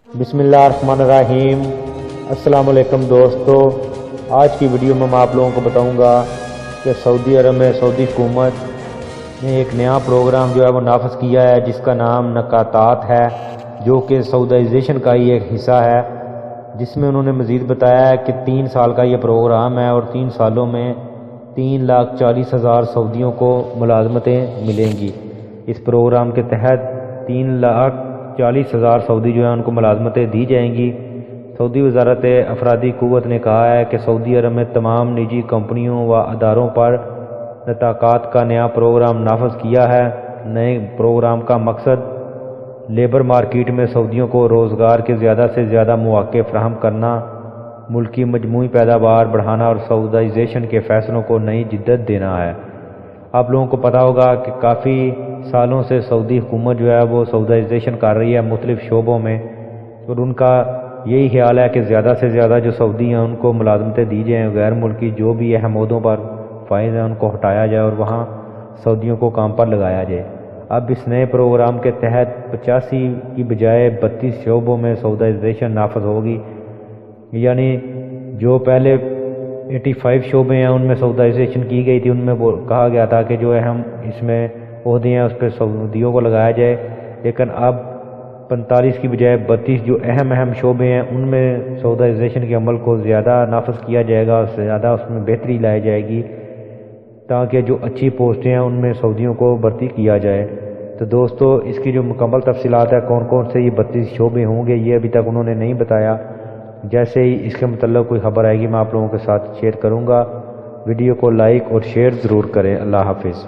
بسم اللہ الرحمن الرحیم۔ السلام علیکم دوستو، آج کی ویڈیو میں آپ لوگوں کو بتاؤں گا کہ سعودی عرب میں سعودی حکومت نے ایک نیا پروگرام جو ہے وہ نافذ کیا ہے جس کا نام نکاتات ہے، جو کہ سعودائزیشن کا ہی ایک حصہ ہے، جس میں انہوں نے مزید بتایا ہے کہ 3 سال کا یہ پروگرام ہے اور 3 سالوں میں 3,40,000 سعودیوں کو ملازمتیں ملیں گی۔ اس پروگرام کے تحت 3,40,000 سعودی جو ہیں ان کو ملازمتیں دی جائیں گی۔ سعودی وزارت افرادی قوت نے کہا ہے کہ سعودی عرب میں تمام نجی کمپنیوں و اداروں پر نکاتات کا نیا پروگرام نافذ کیا ہے۔ نئے پروگرام کا مقصد لیبر مارکیٹ میں سعودیوں کو روزگار کے زیادہ سے زیادہ مواقع فراہم کرنا، ملکی مجموعی پیداوار بڑھانا اور سعودائزیشن کے فیصلوں کو نئی جدت دینا ہے۔ آپ لوگوں کو پتہ ہوگا کہ کافی سالوں سے سعودی حکومت جو ہے وہ سعودائزیشن کر رہی ہے مختلف شعبوں میں، اور ان کا یہی خیال ہے کہ زیادہ سے زیادہ جو سعودی ہیں ان کو ملازمتیں دی جائیں، غیر ملکی جو بھی اہم عہدوں پر فائز ہیں ان کو ہٹایا جائے اور وہاں سعودیوں کو کام پر لگایا جائے۔ اب اس نئے پروگرام کے تحت 85 کی بجائے 32 شعبوں میں سعودائزیشن نافذ ہوگی، یعنی جو پہلے 85 شعبے ہیں ان میں سعودائزیشن کی گئی تھی، ان میں کہا گیا تھا کہ جو اہم اس میں عہدے ہیں اس پہ سعودیوں کو لگایا جائے، لیکن اب 45 کی بجائے 32 جو اہم شعبے ہیں ان میں سعودائزیشن کے عمل کو زیادہ نافذ کیا جائے گا، زیادہ اس میں بہتری لائی جائے گی تاکہ جو اچھی پوسٹیں ہیں ان میں سعودیوں کو بھرتی کیا جائے۔ تو دوستو، اس کی جو مکمل تفصیلات ہے کون کون سے یہ 32 شعبے ہوں گے یہ ابھی تک انہوں نے نہیں بتایا۔ جیسے ہی اس کے متعلق کوئی خبر آئے گی میں آپ لوگوں کے ساتھ شیئر کروں گا۔ ویڈیو کو لائک اور شیئر ضرور کریں۔ اللہ حافظ۔